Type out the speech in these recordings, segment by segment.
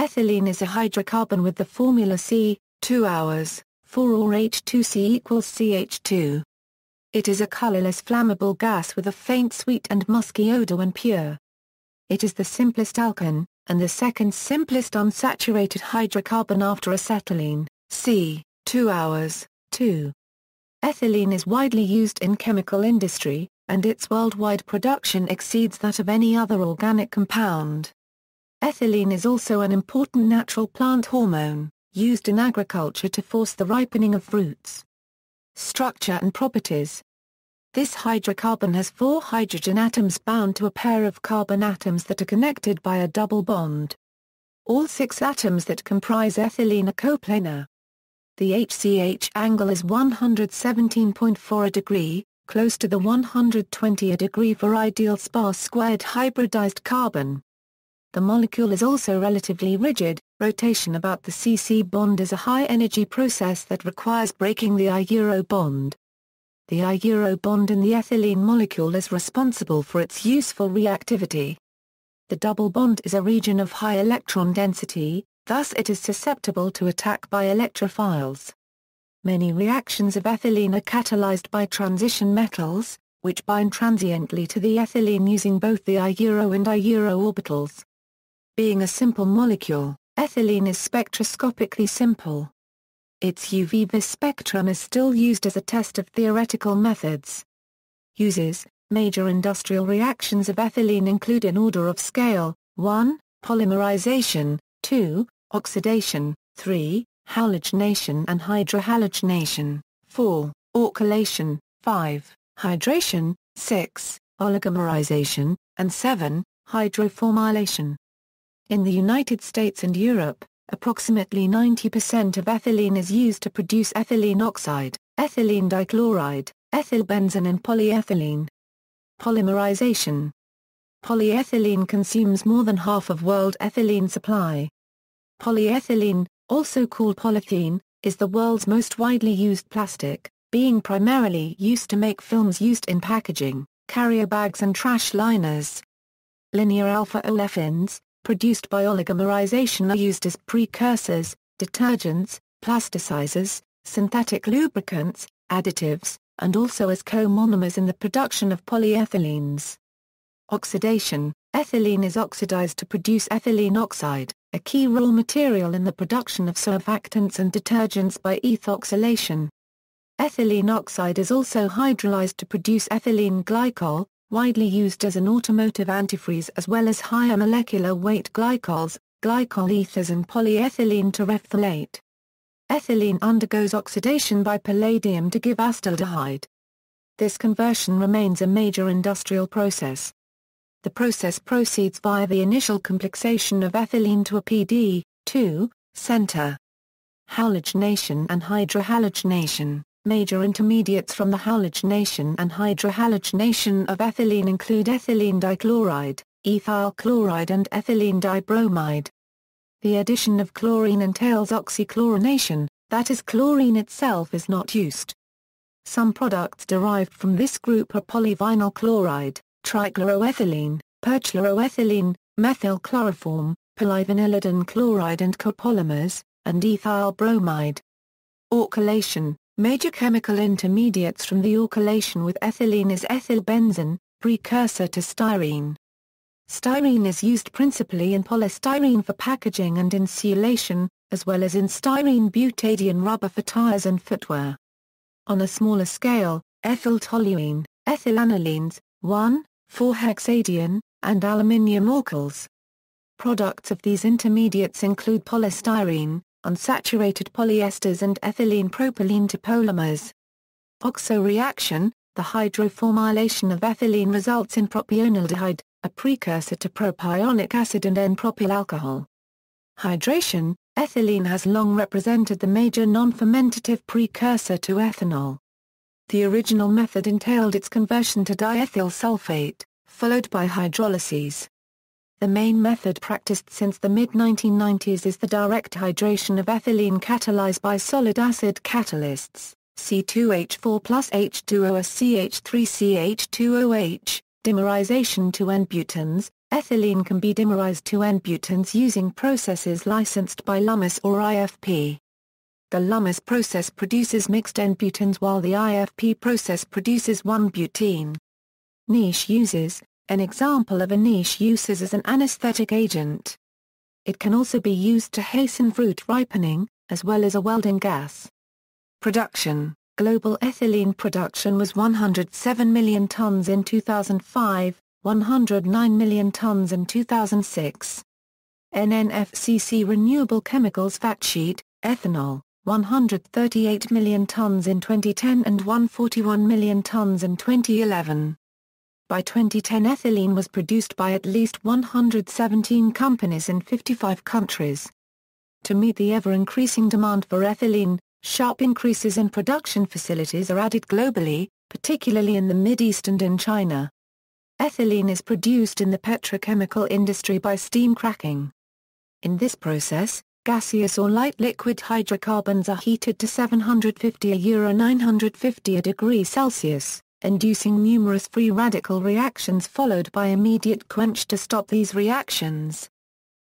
Ethylene is a hydrocarbon with the formula C, 2 hours, 4 or H2C equals CH2. It is a colorless flammable gas with a faint sweet and musky odor when pure. It is the simplest alkane, and the second simplest unsaturated hydrocarbon after acetylene, C, 2 hours, 2. Ethylene is widely used in chemical industry, and its worldwide production exceeds that of any other organic compound. Ethylene is also an important natural plant hormone, used in agriculture to force the ripening of fruits. Structure and properties. This hydrocarbon has 4 hydrogen atoms bound to a pair of carbon atoms that are connected by a double bond. All 6 atoms that comprise ethylene are coplanar. The HCH angle is 117.4 a degree, close to the 120 a degree for ideal sparse-squared hybridized carbon. The molecule is also relatively rigid. Rotation about the C-C bond is a high-energy process that requires breaking the I-Euro bond. The I-Euro bond in the ethylene molecule is responsible for its useful reactivity. The double bond is a region of high electron density, thus it is susceptible to attack by electrophiles. Many reactions of ethylene are catalyzed by transition metals, which bind transiently to the ethylene using both the I-Euro and I-Euro orbitals. Being a simple molecule, ethylene is spectroscopically simple. Its UV-Vis spectrum is still used as a test of theoretical methods. Uses. Major industrial reactions of ethylene include in order of scale: 1. Polymerization, 2. Oxidation, 3. Halogenation and hydrohalogenation, 4. Alkylation, 5. Hydration, 6. Oligomerization, and 7. Hydroformylation. In the United States and Europe, approximately 90% of ethylene is used to produce ethylene oxide, ethylene dichloride, ethylbenzene and polyethylene. Polymerization. Polyethylene consumes more than half of world ethylene supply. Polyethylene, also called polythene, is the world's most widely used plastic, being primarily used to make films used in packaging, carrier bags and trash liners. Linear alpha olefins, produced by oligomerization, are used as precursors, detergents, plasticizers, synthetic lubricants, additives, and also as co-monomers in the production of polyethylenes. Oxidation. Ethylene is oxidized to produce ethylene oxide, a key raw material in the production of surfactants and detergents by ethoxylation. Ethylene oxide is also hydrolyzed to produce ethylene glycol, widely used as an automotive antifreeze, as well as higher molecular weight glycols, glycol ethers and polyethylene terephthalate. Ethylene undergoes oxidation by palladium to give acetaldehyde. This conversion remains a major industrial process. The process proceeds via the initial complexation of ethylene to a PD, center. Halogenation and hydrohalogenation. Major intermediates from the halogenation and hydrohalogenation of ethylene include ethylene dichloride, ethyl chloride and ethylene dibromide. The addition of chlorine entails oxychlorination, that is, chlorine itself is not used. Some products derived from this group are polyvinyl chloride, trichloroethylene, perchloroethylene, methyl chloroform, polyvinylidene chloride and copolymers, and ethyl bromide. Alkylation. Major chemical intermediates from the alkylation with ethylene is ethylbenzene, precursor to styrene. Styrene is used principally in polystyrene for packaging and insulation, as well as in styrene butadiene rubber for tires and footwear. On a smaller scale, ethyltoluene, ethylanilenes, 1,4-hexadiene, and aluminium alkyls. Products of these intermediates include polystyrene, unsaturated polyesters and ethylene propylene topolymers. Oxo reaction. The hydroformylation of ethylene results in propionaldehyde, a precursor to propionic acid and N-propyl alcohol. Hydration. Ethylene has long represented the major non-fermentative precursor to ethanol. The original method entailed its conversion to diethyl sulfate, followed by hydrolyses. The main method practiced since the mid-1990s is the direct hydration of ethylene catalyzed by solid acid catalysts, C2H4 plus H2O or CH3CH2OH, dimerization to N-butenes, Ethylene can be dimerized to N-butenes using processes licensed by Lummus or IFP. The Lummus process produces mixed N-butenes while the IFP process produces 1-butene. Niche uses. An example of a niche use is as an anesthetic agent. It can also be used to hasten fruit ripening, as well as a welding gas. Production. Global ethylene production was 107 million tons in 2005, 109 million tons in 2006. NNFCC Renewable Chemicals Fact Sheet, ethanol, 138 million tons in 2010 and 141 million tons in 2011. By 2010 ethylene was produced by at least 117 companies in 55 countries. To meet the ever-increasing demand for ethylene, sharp increases in production facilities are added globally, particularly in the Mideast and in China. Ethylene is produced in the petrochemical industry by steam cracking. In this process, gaseous or light liquid hydrocarbons are heated to 750°-950 degrees Celsius, inducing numerous free radical reactions followed by immediate quench to stop these reactions.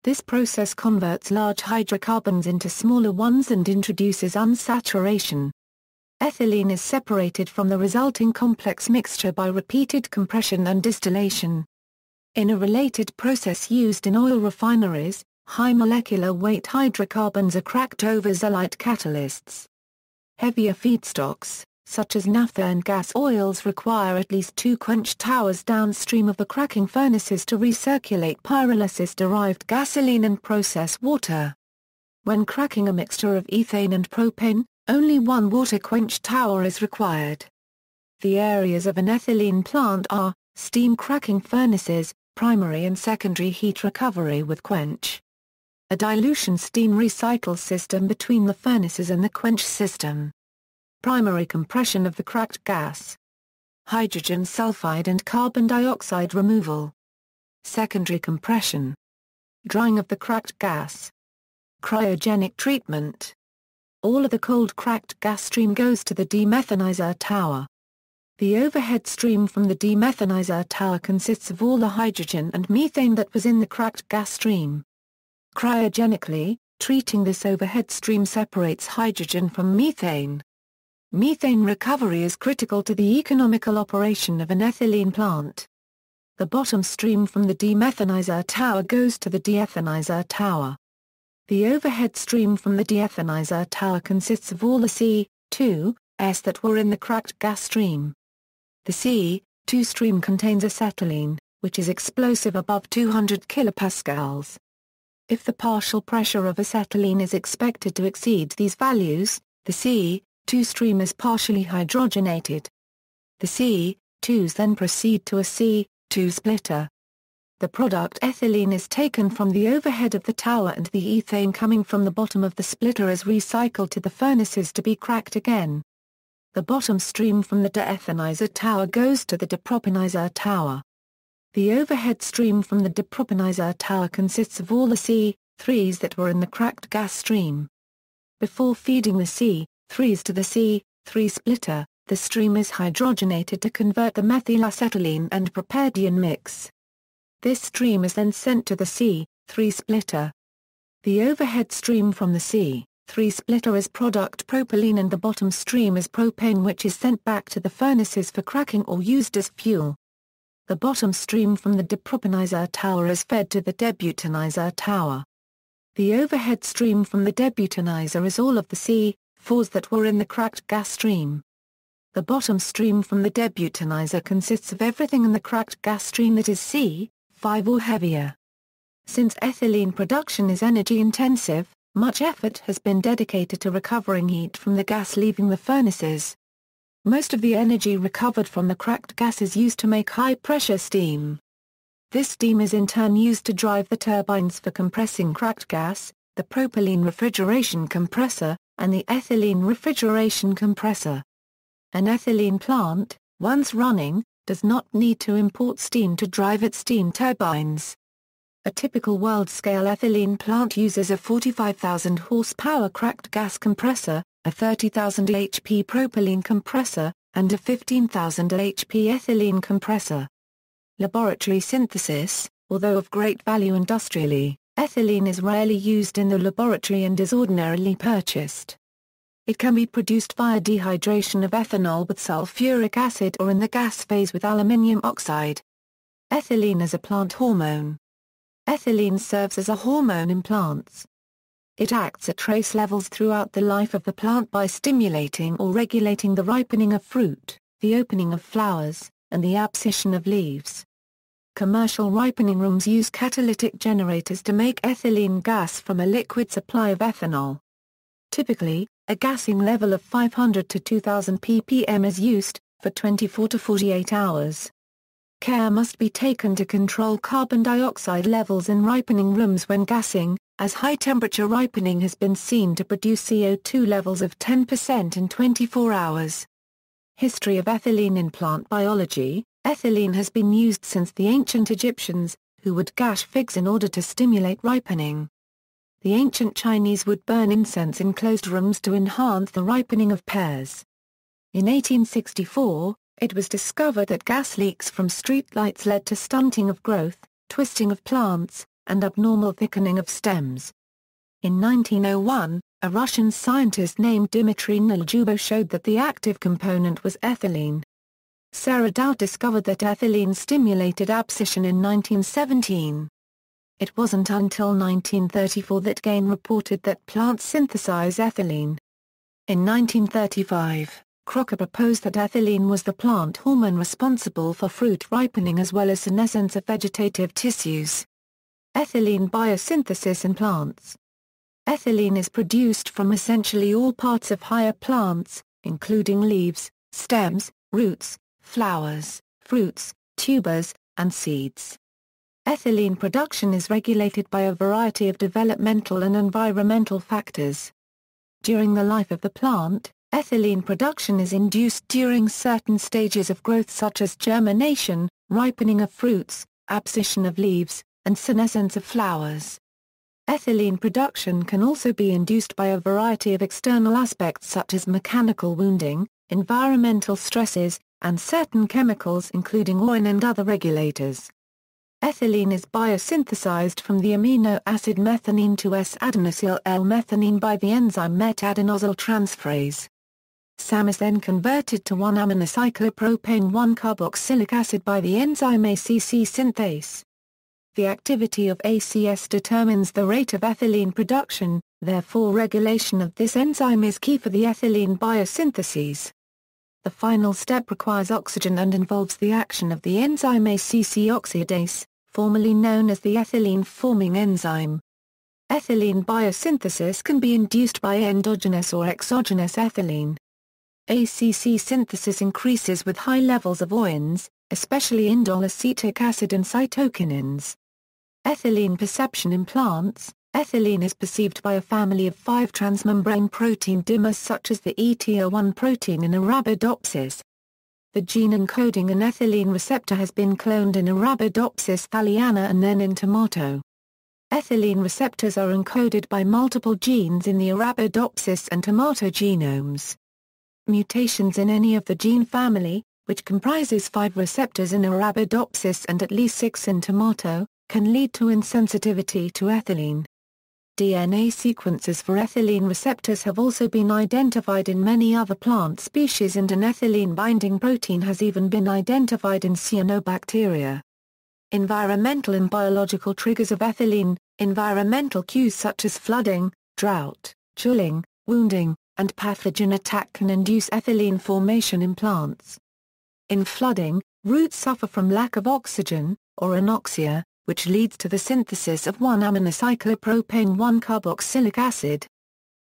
This process converts large hydrocarbons into smaller ones and introduces unsaturation. Ethylene is separated from the resulting complex mixture by repeated compression and distillation. In a related process used in oil refineries, high molecular weight hydrocarbons are cracked over xylite catalysts. Heavier feedstocks, such as naphtha and gas oils, require at least 2 quench towers downstream of the cracking furnaces to recirculate pyrolysis-derived gasoline and process water. When cracking a mixture of ethane and propane, only 1 water quench tower is required. The areas of an ethylene plant are steam cracking furnaces, primary and secondary heat recovery with quench, a dilution steam recycle system between the furnaces and the quench system, primary compression of the cracked gas, hydrogen sulfide and carbon dioxide removal, secondary compression, drying of the cracked gas, cryogenic treatment. All of the cold cracked gas stream goes to the demethanizer tower. The overhead stream from the demethanizer tower consists of all the hydrogen and methane that was in the cracked gas stream. Cryogenically, treating this overhead stream separates hydrogen from methane. Methane recovery is critical to the economical operation of an ethylene plant. The bottom stream from the demethanizer tower goes to the deethanizer tower. The overhead stream from the deethanizer tower consists of all the C2s that were in the cracked gas stream. The C2 stream contains acetylene, which is explosive above 200 kilopascals. If the partial pressure of acetylene is expected to exceed these values, the C2 stream is partially hydrogenated. The C2s then proceed to a C2 splitter. The product ethylene is taken from the overhead of the tower and the ethane coming from the bottom of the splitter is recycled to the furnaces to be cracked again. The bottom stream from the deethanizer tower goes to the depropanizer tower. The overhead stream from the depropanizer tower consists of all the C3s that were in the cracked gas stream. Before feeding the C3s to the C3 splitter, the stream is hydrogenated to convert the methylacetylene and propadiene mix. This stream is then sent to the C3 splitter. The overhead stream from the C3 splitter is product propylene and the bottom stream is propane, which is sent back to the furnaces for cracking or used as fuel. The bottom stream from the depropanizer tower is fed to the debutanizer tower. The overhead stream from the debutanizer is all of the C4s that were in the cracked gas stream. The bottom stream from the debutanizer consists of everything in the cracked gas stream that is C5 or heavier. Since ethylene production is energy intensive, much effort has been dedicated to recovering heat from the gas leaving the furnaces. Most of the energy recovered from the cracked gas is used to make high-pressure steam. This steam is in turn used to drive the turbines for compressing cracked gas, the propylene refrigeration compressor, and the ethylene refrigeration compressor. An ethylene plant, once running, does not need to import steam to drive its steam turbines. A typical world-scale ethylene plant uses a 45,000 horsepower cracked gas compressor, a 30,000 HP propylene compressor, and a 15,000 HP ethylene compressor. Laboratory synthesis. Although of great value industrially, ethylene is rarely used in the laboratory and is ordinarily purchased. It can be produced via dehydration of ethanol with sulfuric acid or in the gas phase with aluminium oxide. Ethylene as a plant hormone. Ethylene serves as a hormone in plants. It acts at trace levels throughout the life of the plant by stimulating or regulating the ripening of fruit, the opening of flowers, and the abscission of leaves. Commercial ripening rooms use catalytic generators to make ethylene gas from a liquid supply of ethanol. Typically, a gassing level of 500 to 2000 ppm is used, for 24 to 48 hours. Care must be taken to control carbon dioxide levels in ripening rooms when gassing, as high-temperature ripening has been seen to produce CO2 levels of 10% in 24 hours. History of ethylene in plant biology. Ethylene has been used since the ancient Egyptians, who would gash figs in order to stimulate ripening. The ancient Chinese would burn incense in closed rooms to enhance the ripening of pears. In 1864, it was discovered that gas leaks from streetlights led to stunting of growth, twisting of plants, and abnormal thickening of stems. In 1901, a Russian scientist named Dmitry Naljubo showed that the active component was ethylene. Sarah Dow discovered that ethylene stimulated abscission in 1917. It wasn't until 1934 that Gain reported that plants synthesize ethylene. In 1935, Crocker proposed that ethylene was the plant hormone responsible for fruit ripening as well as senescence of vegetative tissues. Ethylene biosynthesis in plants. Ethylene is produced from essentially all parts of higher plants, including leaves, stems, roots, flowers, fruits, tubers, and seeds. Ethylene production is regulated by a variety of developmental and environmental factors. During the life of the plant, ethylene production is induced during certain stages of growth such as germination, ripening of fruits, abscission of leaves, and senescence of flowers. Ethylene production can also be induced by a variety of external aspects such as mechanical wounding, environmental stresses, and certain chemicals including oin and other regulators. Ethylene is biosynthesized from the amino acid methionine to S-adenosyl-L-methionine by the enzyme met-adenosyl transferase. SAM is then converted to 1-aminocyclopropane 1-carboxylic acid by the enzyme ACC synthase. The activity of ACS determines the rate of ethylene production, therefore regulation of this enzyme is key for the ethylene biosynthesis. The final step requires oxygen and involves the action of the enzyme ACC oxidase, formerly known as the ethylene-forming enzyme. Ethylene biosynthesis can be induced by endogenous or exogenous ethylene. ACC synthesis increases with high levels of oins, especially indole acetic acid and cytokinins. Ethylene perception in plants. Ethylene is perceived by a family of 5 transmembrane protein dimers such as the ETO1 protein in Arabidopsis. The gene encoding an ethylene receptor has been cloned in Arabidopsis thaliana and then in tomato. Ethylene receptors are encoded by multiple genes in the Arabidopsis and tomato genomes. Mutations in any of the gene family, which comprises 5 receptors in Arabidopsis and at least 6 in tomato, can lead to insensitivity to ethylene. DNA sequences for ethylene receptors have also been identified in many other plant species and an ethylene-binding protein has even been identified in cyanobacteria. Environmental and biological triggers of ethylene. Environmental cues such as flooding, drought, chilling, wounding, and pathogen attack can induce ethylene formation in plants. In flooding, roots suffer from lack of oxygen, or anoxia, which leads to the synthesis of 1-aminocyclopropane 1-carboxylic acid.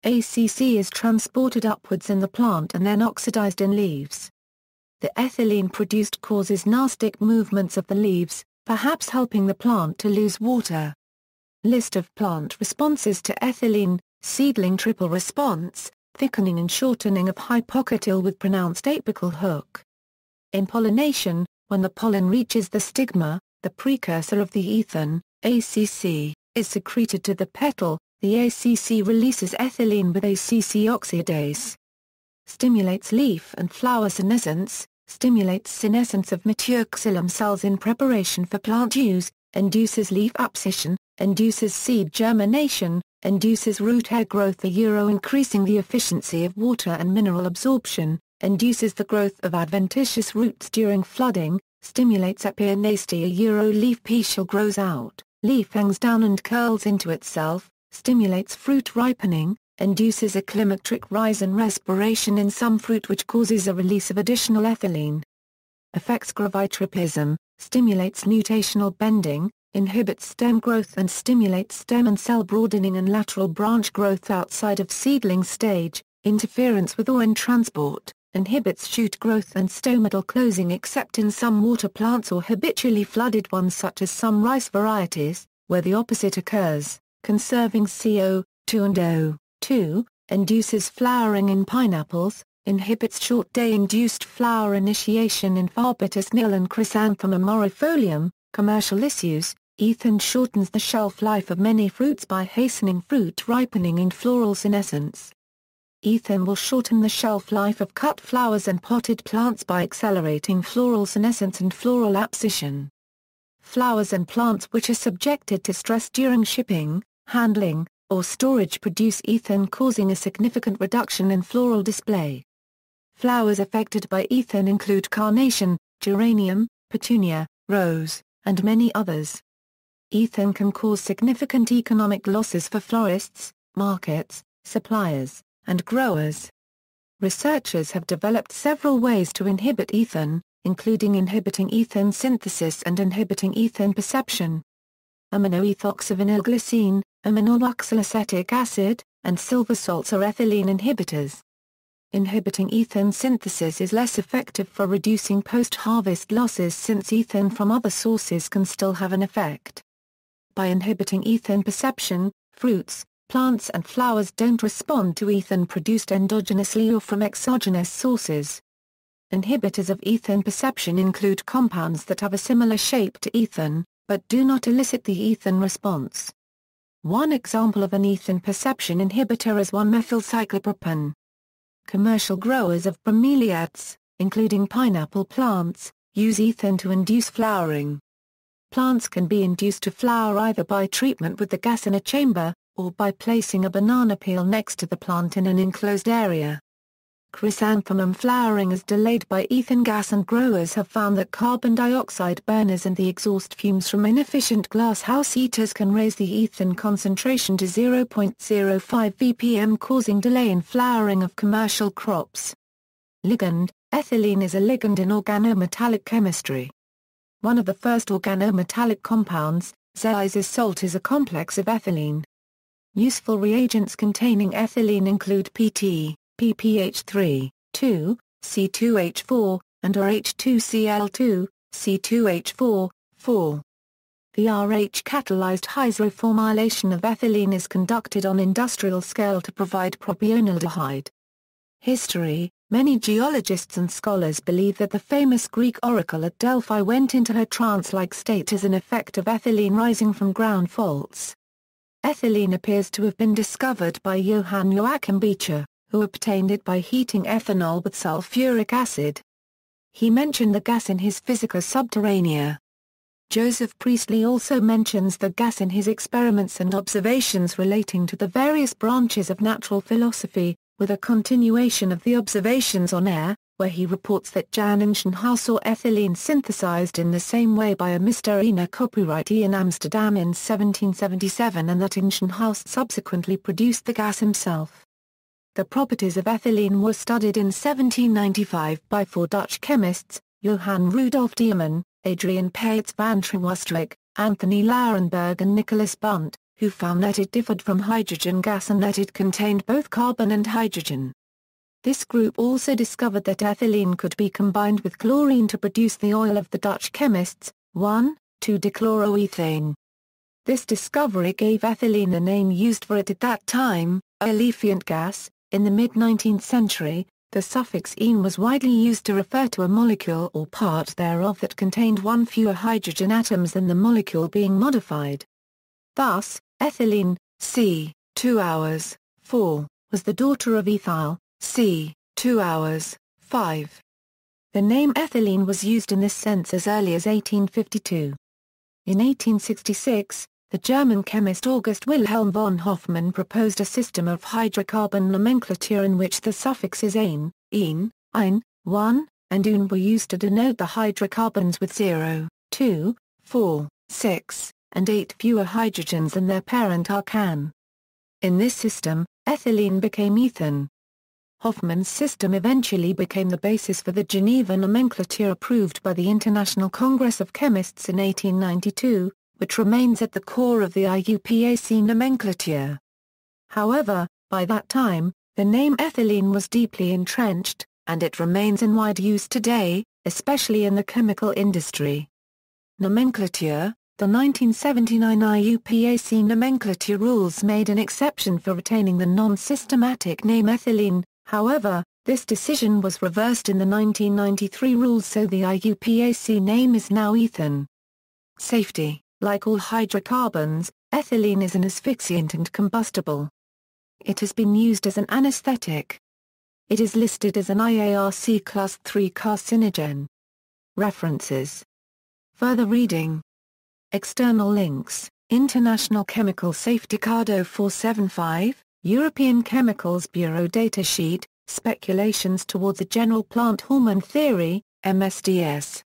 ACC is transported upwards in the plant and then oxidized in leaves. The ethylene produced causes nastic movements of the leaves, perhaps helping the plant to lose water. List of plant responses to ethylene. Seedling triple response, thickening and shortening of hypocotyl with pronounced apical hook. In pollination, when the pollen reaches the stigma, the precursor of the ethene, ACC, is secreted to the petal. The ACC releases ethylene with ACC oxidase. Stimulates leaf and flower senescence, stimulates senescence of mature xylem cells in preparation for plant use, induces leaf abscission, induces seed germination, induces root hair growth, increasing the efficiency of water and mineral absorption, induces the growth of adventitious roots during flooding, stimulates epionasty, leaf petiole grows out, leaf hangs down and curls into itself, stimulates fruit ripening, induces a climacteric rise and respiration in some fruit which causes a release of additional ethylene. Affects gravitropism, stimulates nutational bending, inhibits stem growth and stimulates stem and cell broadening and lateral branch growth outside of seedling stage, interference with or in transport, inhibits shoot growth and stomatal closing except in some water plants or habitually flooded ones such as some rice varieties, where the opposite occurs, conserving CO2 and O2, induces flowering in pineapples, inhibits short-day-induced flower initiation in Fabatus nil and Chrysanthemum aurifolium. Commercial issues: ethene shortens the shelf life of many fruits by hastening fruit ripening and floral senescence. Ethene will shorten the shelf life of cut flowers and potted plants by accelerating floral senescence and floral abscission. Flowers and plants which are subjected to stress during shipping, handling, or storage produce ethene, causing a significant reduction in floral display. Flowers affected by ethene include carnation, geranium, petunia, rose, and many others. Ethene can cause significant economic losses for florists, markets, suppliers, and growers. Researchers have developed several ways to inhibit ethene, including inhibiting ethene synthesis and inhibiting ethene perception. Aminoethoxyvinylglycine, aminoxylacetic acid, and silver salts are ethylene inhibitors. Inhibiting ethene synthesis is less effective for reducing post-harvest losses since ethene from other sources can still have an effect. By inhibiting ethene perception, fruits, plants and flowers don't respond to ethene produced endogenously or from exogenous sources. Inhibitors of ethene perception include compounds that have a similar shape to ethene, but do not elicit the ethene response. One example of an ethene perception inhibitor is 1-methylcyclopropane. Commercial growers of bromeliads, including pineapple plants, use ethene to induce flowering. Plants can be induced to flower either by treatment with the gas in a chamber, or by placing a banana peel next to the plant in an enclosed area. Chrysanthemum flowering is delayed by ethene gas, and growers have found that carbon dioxide burners and the exhaust fumes from inefficient glass house heaters can raise the ethene concentration to 0.05 ppm, causing delay in flowering of commercial crops. Ligand: ethylene is a ligand in organometallic chemistry. One of the first organometallic compounds, Zeise's salt, is a complex of ethylene. Useful reagents containing ethylene include PT, PPH3, 2, C2H4, and RH2Cl2, C2H4, 4. The RH-catalyzed hydroformylation of ethylene is conducted on industrial scale to provide propionaldehyde. History: many geologists and scholars believe that the famous Greek oracle at Delphi went into her trance-like state as an effect of ethylene rising from ground faults. Ethylene appears to have been discovered by Johann Joachim Beecher, who obtained it by heating ethanol with sulfuric acid. He mentioned the gas in his Physica Subterranea. Joseph Priestley also mentions the gas in his experiments and observations relating to the various branches of natural philosophy, with a continuation of the observations on air, where he reports that Jan Ingenhousz saw ethylene synthesized in the same way by a Mr. Ina copyrightee in Amsterdam in 1777, and that Ingenhousz subsequently produced the gas himself. The properties of ethylene were studied in 1795 by four Dutch chemists, Johann Rudolf Diemen, Adrian Peitz van Triwostrik, Anthony Laurenberg and Nicholas Bunt, who found that it differed from hydrogen gas and that it contained both carbon and hydrogen. This group also discovered that ethylene could be combined with chlorine to produce the oil of the Dutch chemists, 1,2-dichloroethane. This discovery gave ethylene the name used for it at that time, olefiant gas. In the mid-19th century, the suffix -ene was widely used to refer to a molecule or part thereof that contained one fewer hydrogen atoms than the molecule being modified. Thus, ethylene, c. 2 hours, 4, was the daughter of ethyl, c. 2 hours, 5. The name ethylene was used in this sense as early as 1852. In 1866, the German chemist August Wilhelm von Hofmann proposed a system of hydrocarbon nomenclature in which the suffixes ane, ene, ein, 1, and une were used to denote the hydrocarbons with 0, 2, 4, 6, and 8 fewer hydrogens than their parent arcan. In this system, ethylene became ethene. Hofmann's system eventually became the basis for the Geneva nomenclature approved by the International Congress of Chemists in 1892, which remains at the core of the IUPAC nomenclature. However, by that time, the name ethylene was deeply entrenched, and it remains in wide use today, especially in the chemical industry. Nomenclature. The 1979 IUPAC nomenclature rules made an exception for retaining the non-systematic name ethylene. However, this decision was reversed in the 1993 rules, so the IUPAC name is now ethene. Safety. Like all hydrocarbons, ethylene is an asphyxiant and combustible. It has been used as an anesthetic. It is listed as an IARC Class III carcinogen. References. Further reading. External links: International Chemical Safety Card 0475, European Chemicals Bureau Datasheet, Speculations Towards a General Plant Hormone Theory, MSDS.